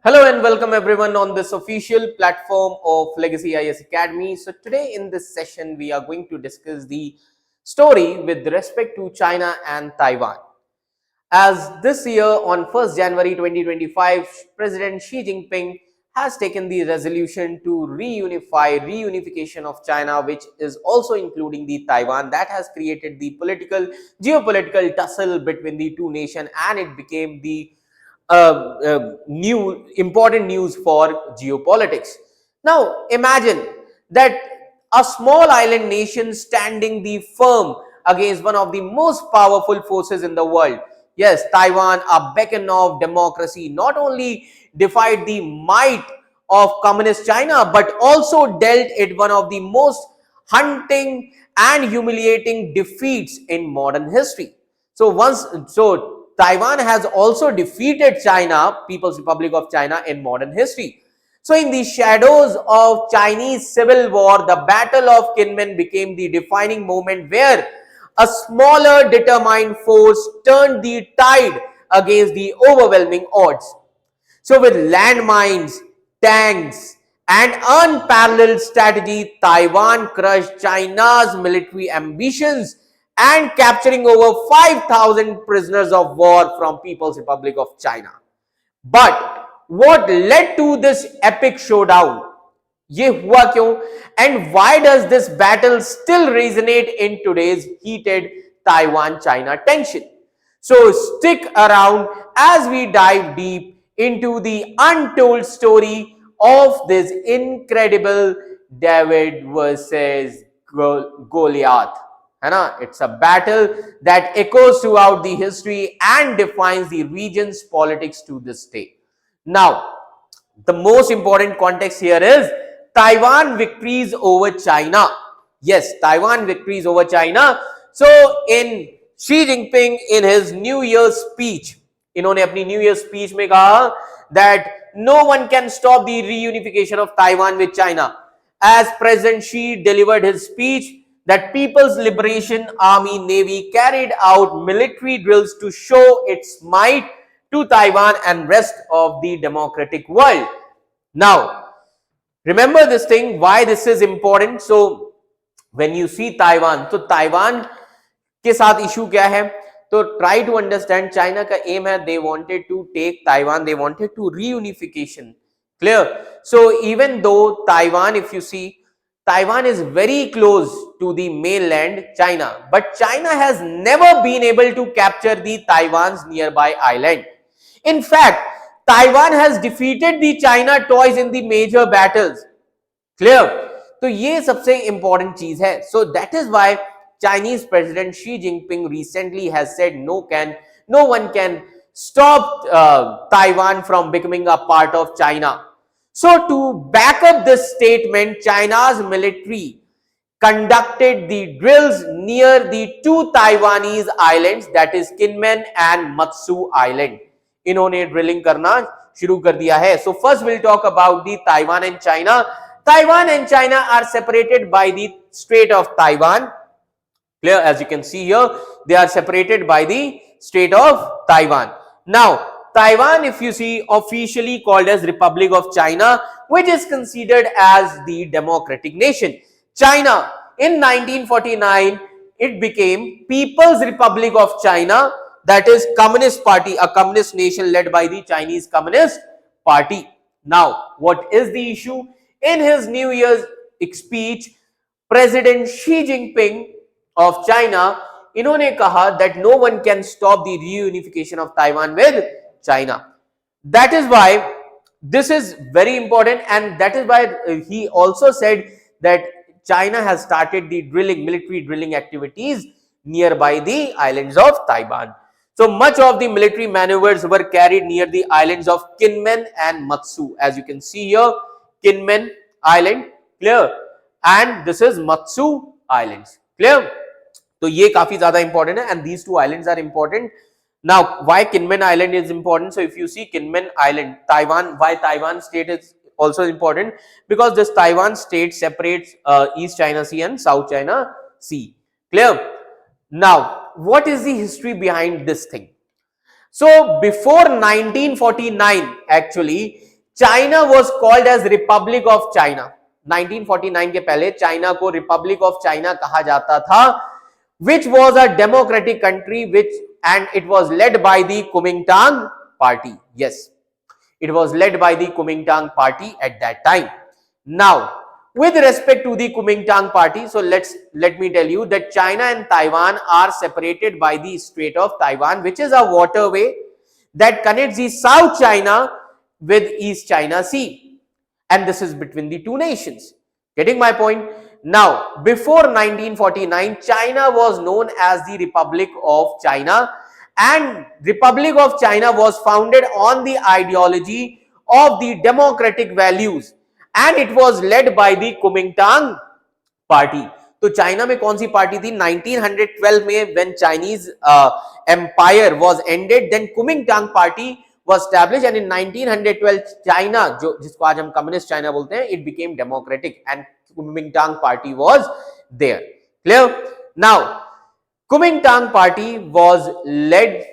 Hello and welcome everyone on this official platform of Legacy IS Academy. So today in this session we are going to discuss the story with respect to China and Taiwan. As this year on 1st January 2025, President Xi Jinping has taken the resolution to reunification of China, which is also including the Taiwan. That has created the geopolitical tussle between the two nations, and it became the new important news for geopolitics. Now imagine that a small island nation standing the firm against one of the most powerful forces in the world. Yes, Taiwan, a beacon of democracy, not only defied the might of communist China, but also dealt it one of the most hunting and humiliating defeats in modern history. So Taiwan has also defeated China, People's Republic of China, in modern history. So in the shadows of Chinese civil war, the Battle of Kinmen became the defining moment where a smaller determined force turned the tide against the overwhelming odds. So with landmines, tanks, and unparalleled strategy, Taiwan crushed China's military ambitions and capturing over 5,000 prisoners of war from People's Republic of China. But what led to this epic showdown? ये हुआ क्यों? And why does this battle still resonate in today's heated Taiwan-China tension? So stick around as we dive deep into the untold story of this incredible David versus Goliath. है ना? It's a battle that echoes throughout the history and defines the region's politics to this day. Now, the most important context here is Taiwan victories over China. Yes, Taiwan victories over China. So in Xi Jinping in his New Year's speech, इन्होंने अपनी new year speech में कहा that no one can stop the reunification of Taiwan with China. As President Xi delivered his speech, that People's Liberation Army Navy carried out military drills to show its might to Taiwan and rest of the democratic world. Now, remember this thing, why this is important. So, when you see Taiwan, तो Taiwan के साथ issue क्या है? तो try to understand, China का aim है, they wanted to take Taiwan, they wanted to reunification. Clear? So, even though Taiwan, if you see, Taiwan is very close to the mainland China, but China has never been able to capture the Taiwan's nearby island. In fact, Taiwan has defeated the China toys in the major battles. Clear? तो ये सबसे important चीज है. So that is why Chinese President Xi Jinping recently has said no one can stop Taiwan from becoming a part of China. So to back up this statement, China's military conducted the drills near the two Taiwanese islands, that is Kinmen and Matsu Island. इन्होंने drilling करना शुरू कर दिया है. So first we'll talk about the Taiwan and China. Taiwan and China are separated by the Strait of Taiwan. Clear? As you can see here, they are separated by the Strait of Taiwan. Now, Taiwan, if you see, officially called as Republic of China, which is considered as the democratic nation. China, in 1949, it became People's Republic of China, that is Communist Party, a communist nation led by the Chinese Communist Party. Now, what is the issue? In his New Year's speech, President Xi Jinping of China, इन्होंने कहा that no one can stop the reunification of Taiwan with China. That is why this is very important, and that is why he also said that China has started the military drilling activities nearby the islands of Taiwan. So much of the military maneuvers were carried near the islands of Kinmen and Matsu. As you can see here, Kinmen Island, clear, and this is Matsu Islands, clear. तो ये काफी ज्यादा important है, and these two islands are important. Now, why Kinmen Island is important? So if you see Kinmen Island, Taiwan, why Taiwan state is also important? Because this Taiwan state separates East China Sea and South China Sea. Clear? Now, what is the history behind this thing? So before 1949, actually, China was called as Republic of China. 1949 के पहले China को Republic of China कहा जाता था, which was a democratic country and it was led by the Kuomintang party. Yes, it was led by the Kuomintang party at that time. Now, with respect to the Kuomintang party, so let me tell you that China and Taiwan are separated by the Strait of Taiwan, which is a waterway that connects the South China with East China Sea, and this is between the two nations. Getting my point? Now, before 1949, China was known as the Republic of China, and Republic of China was founded on the ideology of the democratic values, and it was led by the Kuomintang party. तो China में कौन सी party थी? 1912 में when Chinese empire was ended, then Kuomintang party was established, and in 1912 China, जो जिसको आज हम communist China बोलते हैं, it became democratic and Kuomintang party was there. Clear? Now, Kuomintang party was led,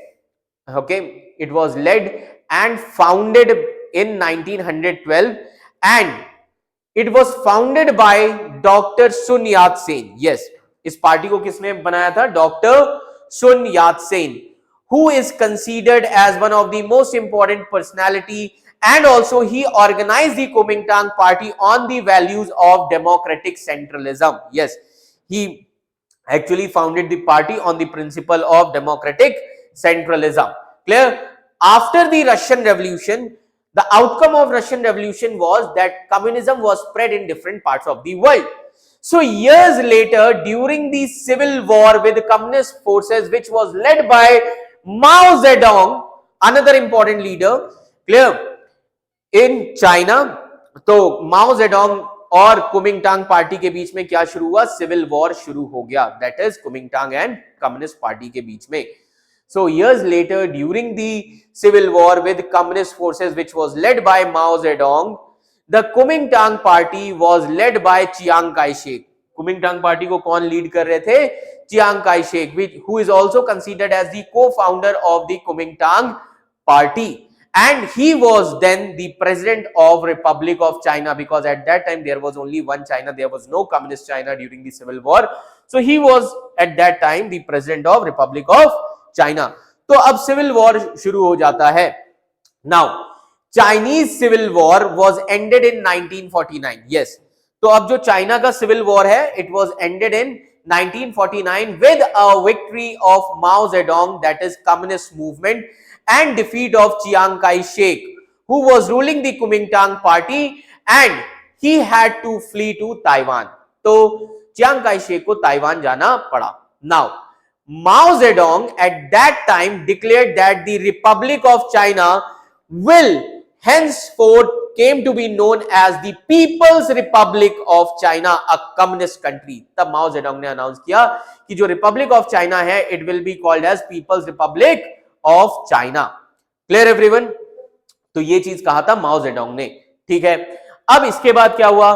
okay, it was led and founded in 1912, and it was founded by Dr. Sun Yat-sen. Yes, इस party को किसने बनाया था? Doctor Sun Yat-sen, who is considered as one of the most important personality, and also he organized the Kuomintang party on the values of democratic centralism. Yes, he actually founded the party on the principle of democratic centralism. Clear? After the Russian Revolution, the outcome of Russian Revolution was that communism was spread in different parts of the world. So years later, during the civil war with communist forces, which was led by Mao Zedong, another important leader, clear, in China, तो Mao Zedong और कुमिंगटांग party के बीच में क्या शुरू हुआ? Civil war शुरू हो गया, that is Kuomintang and communist party के बीच में. So years later, during the civil war with communist forces, which was led by Mao Zedong, the Kuomintang party was led by Chiang Kai-shek. Kuomintang party को कौन lead कर रहे थे? Chiang Kai-shek, who is also considered as the co-founder of the Kuomintang party. And he was then the president of Republic of China, because at that time there was only one China, there was no communist China during the civil war. So he was at that time the president of Republic of China. तो अब civil war शुरू हो जाता है. Now, Chinese civil war was ended in 1949. Yes, तो अब जो China का civil war है, it was ended in 1949 with a victory of Mao Zedong, that is communist movement, and defeat of Chiang Kai-shek, who was ruling the Kuomintang party, and he had to flee to Taiwan. तो Chiang Kai-shek को Taiwan जाना पड़ा. Now, Mao Zedong at that time declared that the Republic of China will henceforth came to be known as the People's Republic of China, a communist country. तब माओ Zedong ने announce किया कि जो Republic of China है, it will be called as People's Republic of China. Clear everyone? तो ये चीज कहा था माओ जेडोंग ने. ठीक है, अब इसके बाद क्या हुआ?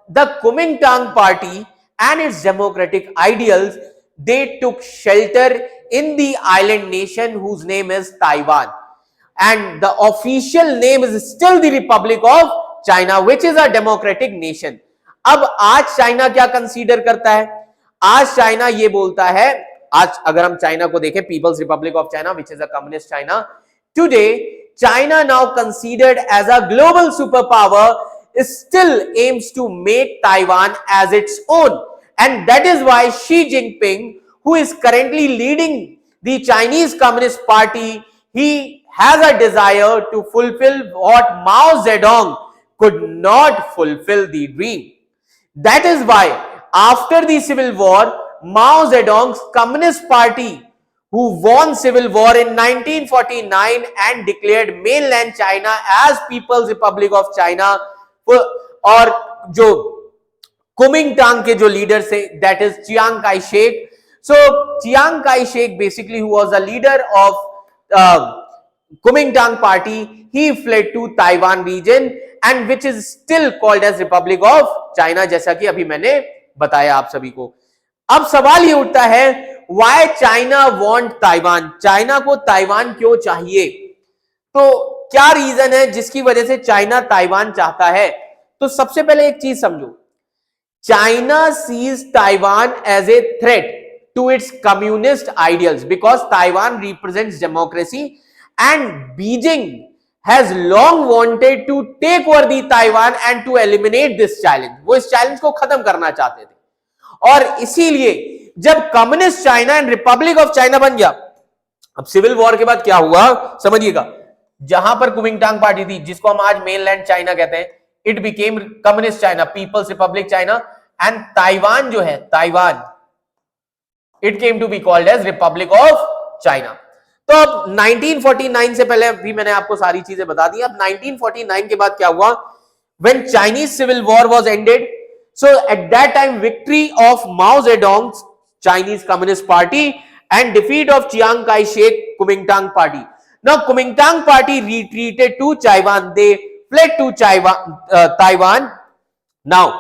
The Kuomintang party and its democratic ideals, they took shelter in the island nation whose name is Taiwan, and the official name is still the Republic of China, which is a democratic nation. अब आज China क्या consider करता है? आज China ये बोलता है, आज अगर हम चाइना को देखें, People's Republic of China, which is a communist China, today China now considered as a global superpower still aims to make Taiwan as its own, and that is why Xi Jinping, who is currently leading the Chinese Communist Party, he has a desire to fulfill what Mao Zedong could not fulfill the dream. That is why after the civil war, Mao Zedong's Communist Party, who won civil war in 1949 and declared mainland China as People's Republic of China, और जो कुमिंगटांग के जो leader थे, that is Chiang Kai-shek. So Chiang Kai-shek basically, who was a leader of Kuomintang party, he fled to Taiwan region, and which is still called as Republic of China, जैसा कि अभी मैंने बताया आप सभी को. अब सवाल ये उठता है, why China want Taiwan? China को ताइवान क्यों चाहिए? तो क्या रीजन है जिसकी वजह से चाइना ताइवान चाहता है? तो सबसे पहले एक चीज समझो, China sees Taiwan as a threat to its communist ideals because Taiwan represents democracy and Beijing has long wanted to take over the Taiwan and to eliminate this challenge. वो इस चैलेंज को खत्म करना चाहते थे और इसीलिए जब communist China and Republic of China बन गया, अब सिविल वॉर के बाद क्या हुआ समझिएगा, जहां पर कुमिंगटांग पार्टी थी जिसको हम आज मेनलैंड चाइना कहते हैं, it became communist China, people's republic China, and Taiwan जो है Taiwan, it came to be called as Republic of China. तो अब 1949 से पहले भी मैंने आपको सारी चीजें बता दी। अब 1949 के बाद क्या हुआ, when Chinese civil war was ended, so at that time victory of Mao Zedong Chinese communist party and defeat of Chiang Kai shek Kuomintang party. Now Kuomintang party retreated to Taiwan, they fled to Taiwan. Now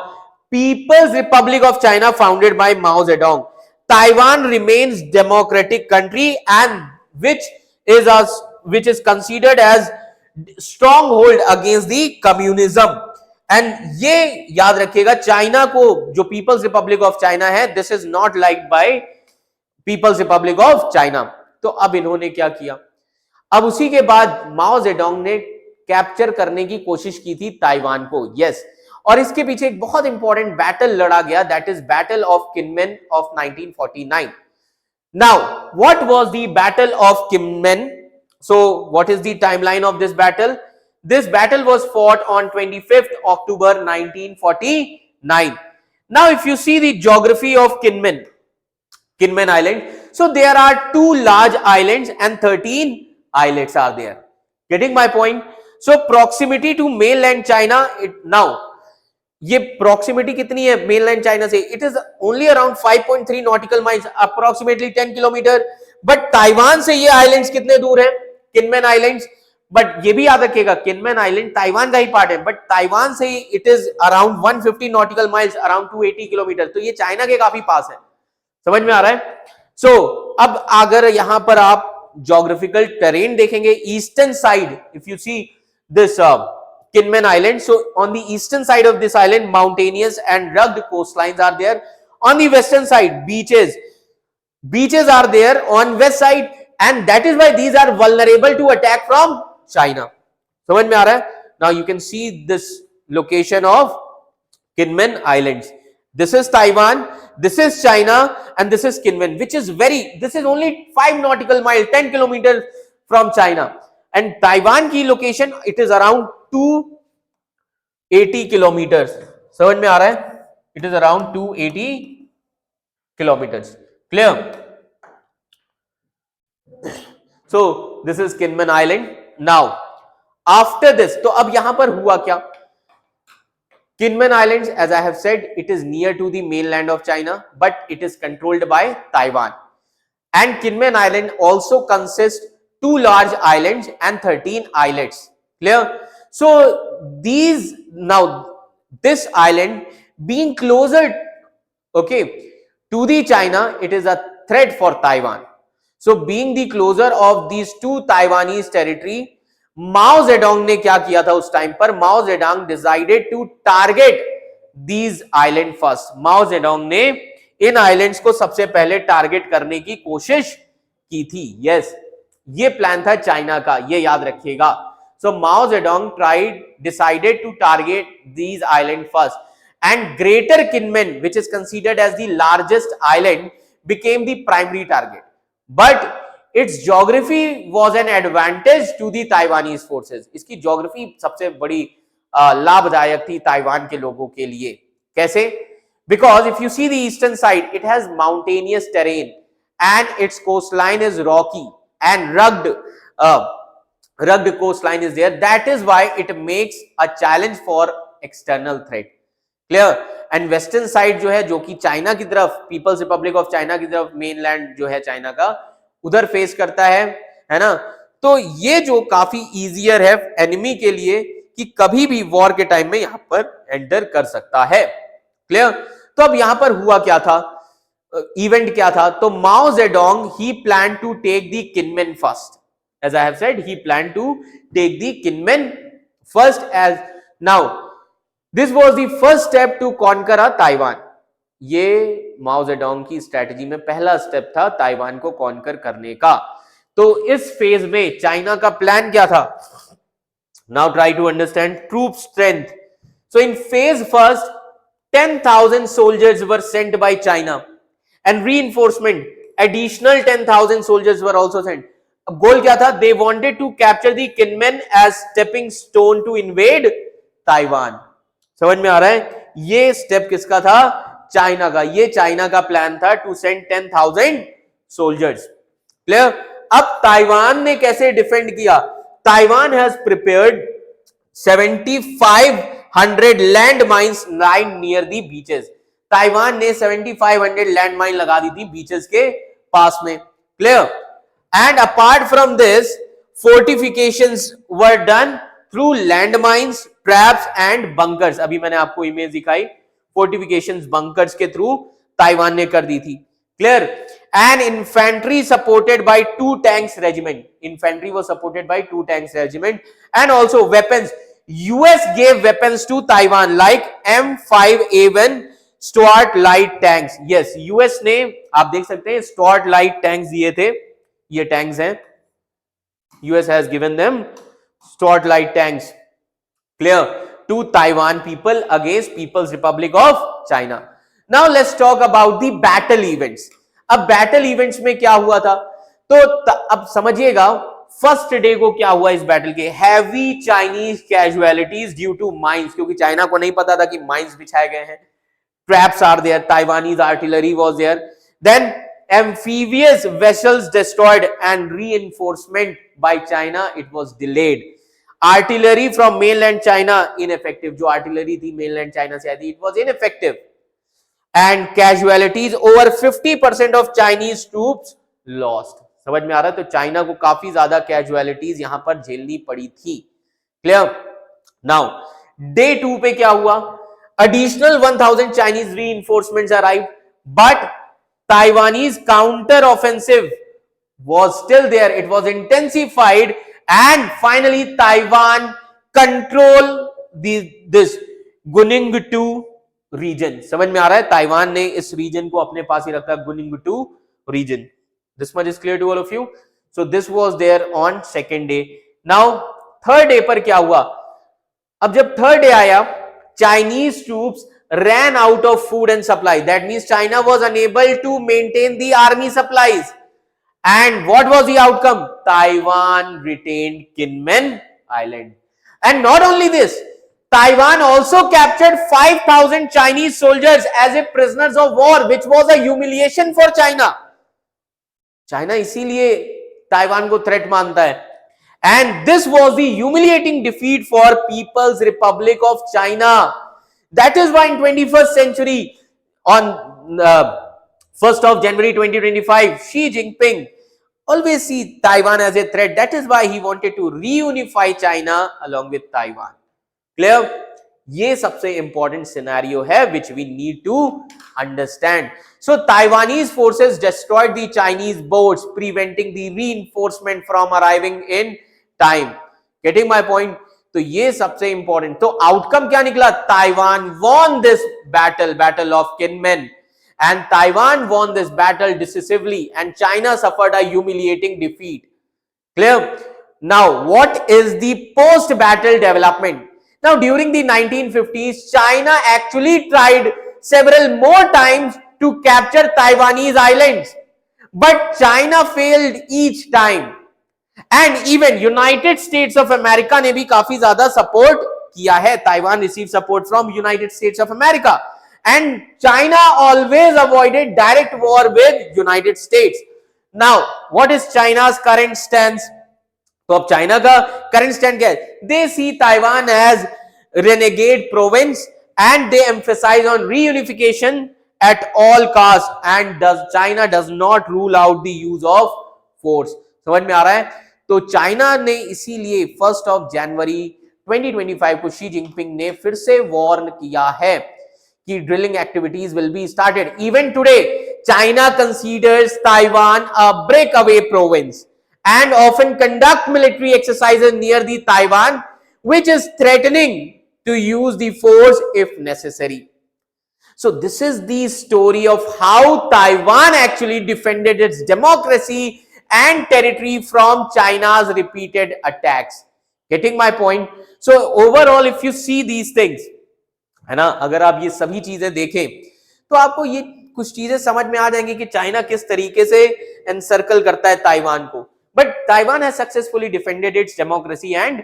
people's Republic of China founded by Mao Zedong, Taiwan remains democratic country and which is considered as stronghold against the communism। and ये याद रखिएगा, China को जो people's Republic of China है, this is not like by people's Republic of China. तो अब इन्होंने क्या किया, अब उसी के बाद माओ जेडोंग ने कैप्चर करने की कोशिश की थी ताइवान को, यस, और इसके पीछे एक बहुत इंपॉर्टेंट बैटल लड़ा गया, that is battle of Kinmen of 1949। Now, what was the Battle of Kinmen? So, what is the timeline of this battle? This battle was fought on 25th October 1949. Now, if you see the geography of Kinmen Island, so there are 2 large islands and 13 islets are there. Getting my point? So, proximity to mainland China, now, ये proximity कितनी है mainland China से, it is only around 5.3 nautical miles, approximately 10 kilometre. But Taiwan से ये islands कितने दूर हैं, Kinmen islands, but ये भी याद रखिएगा किनमेन आइलैंड ताइवान का ही पार्ट है, बट ताइवान से it is around 150 nautical miles, around 280 kilometre, तो ये चाइना के काफी पास है। समझ में आ रहा है? सो अब अगर यहां पर आप ज्योग्राफिकल टेरेन देखेंगे, eastern side if you see this Kinmen Island, so on the eastern side of this island, mountainous and rugged coastlines are there. On the western side, beaches are there on west side, and that is why these are vulnerable to attack from China. समझ में आ रहा है? Now you can see this location of Kinmen Islands. This is Taiwan, this is China, and this is Kinmen, which is this is only 5 nautical miles, 10 kilometers from China. And Taiwan की location, it is around 280 kilometers. समझ में आ रहा है? It is around 280 kilometers. Clear? So this is Kinmen Island. Now after this, तो अब यहां पर हुआ क्या? Kinmen Islands, as I have said, it is near to the mainland of China, but it is controlled by Taiwan. And Kinmen Island also consists 2 large islands and 13 islets. Clear? So this island being closer, okay, to the China, it is a threat for Taiwan. So being the closer of these 2 Taiwanese territory, Mao Zedong ने क्या किया था उस time पर, Mao Zedong decided to target these island first. Mao Zedong ने इन islands को सबसे पहले टारगेट करने की कोशिश की थी। Yes, ये प्लान था चाइना का, ये याद रखिएगा। So Mao Zedong decided to target these islands first, and Greater Kinmen, which is considered as the largest island, became the primary target. But its geography was an advantage to the Taiwanese forces. इसकी geography सबसे बड़ी लाभदायक थी Taiwan के लोगों के लिए। कैसे? Because if you see the eastern side, it has mountainous terrain and its coastline is rocky and rugged coastline is there. That is why it makes a challenge for external threat. Clear? And western side जो है, जो कि China की तरफ, peoples Republic of China की तरफ, mainland जो है चाइना का, उधर फेस करता है ना? तो ये जो काफी इजियर है एनिमी के लिए कि कभी भी वॉर के टाइम में यहां पर एंटर कर सकता है। क्लियर? तो अब यहां पर हुआ क्या था, इवेंट क्या था? तो माओ जेडोंग ही plan to take the Kinmen first as I have said, he planned to take the Kinmen first. As now this was the first step to conquer Taiwan. ये माओ जेडोंग की strategy में पहला step था Taiwan को conquer करने का. तो इस फेज में चाइना का प्लान क्या था? Now try to understand troop strength. So in phase first 10,000 soldiers were sent by China and reinforcement additional 10,000 soldiers were also sent. अब गोल क्या था? They wanted to capture the Kinmen as stepping stone to invade Taiwan. समझ में आ रहा है? ये step किसका था? चाइना का. ये चाइना का प्लान था टू सेंड 10,000 सोल्जर्स. क्लियर? अब ताइवान ने कैसे डिफेंड किया? Taiwan has prepared 7,500 land mines line near the beaches. Taiwan ने 7,500 लैंड माइन लगा दी थी बीचेस के पास में. Clear? And apart from this fortifications were done through land mines, traps and bunkers. अभी मैंने आपको इमेज दिखाई. फोर्टिफिकेशंस बंकर्स के थ्रू ताइवान ने कर दी थी. Clear? And infantry supported by 2 tanks regiment. Infantry was supported by 2 tanks regiment. And also weapons. US gave weapons to Taiwan like M5A1 Stuart light tanks. Yes, US ने आप देख सकते हैं Stuart light tanks दिए थे. ये tanks हैं. US has given them Stuart light tanks. Clear? To Taiwan people against People's Republic of China. Now let's talk about the battle events. अब बैटल इवेंट्स में क्या हुआ था? तो अब समझिएगा फर्स्ट डे को क्या हुआ इस बैटल के. Heavy Chinese casualties due to mines, क्योंकि चाइना को नहीं पता था कि माइंस बिछाए गए हैं. Traps are there, Taiwanese artillery was there. Then amphibious vessels destroyed and reinforcement by China it was delayed. Artillery from mainland China ineffective. जो आर्टिलरी थी mainland China से आई थी, it was ineffective. And casualties over 50% of Chinese troops lost. समझ में आ रहा है? तो China को काफी ज्यादा कैजुअलिटीज यहां पर झेलनी पड़ी थी. क्लियर? नाउ डे 2 पे क्या हुआ? Additional 1,000 Chinese reinforcements arrived, but Taiwanese counter offensive was still there. It was intensified, and finally Taiwan control this Guningtu region. समझ में आ रहा है? ताइवान ने इस रीजन को अपने पास ही रखा. Guningtu region. This much is clear to all of you. So this was there on second day. Now third day पर क्या हुआ? अब जब थर्ड डे आया, Chinese troops ran out of food and supply. That means China was unable to maintain the army supplies. And what was the outcome? Taiwan retained Kinmen Island. And not only this, Taiwan also captured 5,000 Chinese soldiers as a prisoners of war, which was a humiliation for China. China इसीलिए Taiwan को threat मानता है. And this was the humiliating defeat for People's Republic of China. That is why in 21st century, on 1st of January 2025, Xi Jinping always see Taiwan as a threat. That is why he wanted to reunify China along with Taiwan. Clear? ये सबसे important scenario है which we need to understand. So Taiwanese forces destroyed the Chinese boats, preventing the reinforcement from arriving in time. Getting my point? तो ये सबसे important. तो outcome क्या निकला? Taiwan won this battle of Kinmen, and Taiwan won this battle decisively, and China suffered a humiliating defeat. Clear? Now what is the post battle development? Now during the 1950s, China actually tried several more times to capture Taiwanese islands, but China failed each time. And even United States of America ने भी काफी ज्यादा support किया है. Taiwan received support from United States of America, and China always avoided direct war with United States. Now what is China's current stance? तो अब China का current stand क्या है? They see Taiwan as renegade province, and they emphasize on reunification at all cost, and China does not rule out the use of force. समझ में आ रहा है? तो चाइना ने इसीलिए 1st of January 2025 को शी जिनपिंग ने फिर से वार्न किया है कि drilling activities will be started. Even today China considers Taiwan a break away province, and often conduct military exercises near the Taiwan, which is threatening to use the force if necessary. So this is the story of how Taiwan actually defended its democracy and territory from China's repeated attacks. Getting my point? So overall, if you see these things, है ना, अगर आप ये सभी चीजें देखें तो आपको ये कुछ चीजें समझ में आ जाएंगी कि चाइना किस तरीके से एनसर्कल करता है ताइवान को. But Taiwan has successfully defended it's democracy and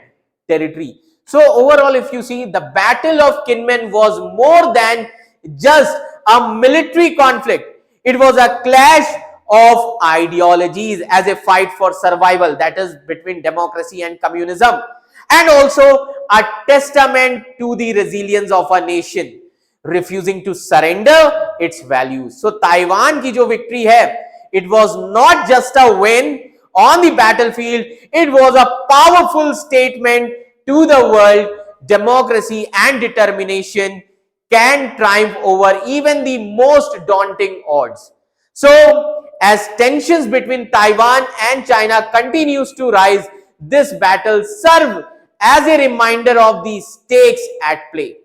territory. So overall, if you see, the Battle of Kinmen was more than just a military conflict. It was a clash of ideologies as a fight for survival, that is between democracy and communism, and also a testament to the resilience of a nation refusing to surrender its values. So Taiwan की जो victory है, it was not just a win on the battlefield, it was a powerful statement to the world. Democracy and determination can triumph over even the most daunting odds. So, as tensions between Taiwan and China continues to rise, this battle serves as a reminder of the stakes at play.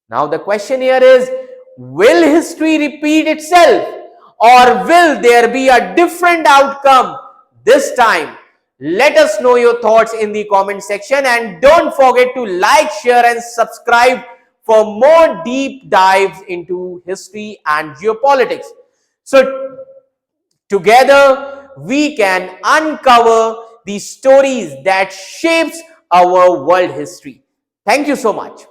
Now, the question here is, will history repeat itself, or will there be a different outcome this time? Let us know your thoughts in the comment section, and don't forget to like, share and subscribe for more deep dives into history and geopolitics. So together we can uncover the stories that shapes our world history. Thank you so much.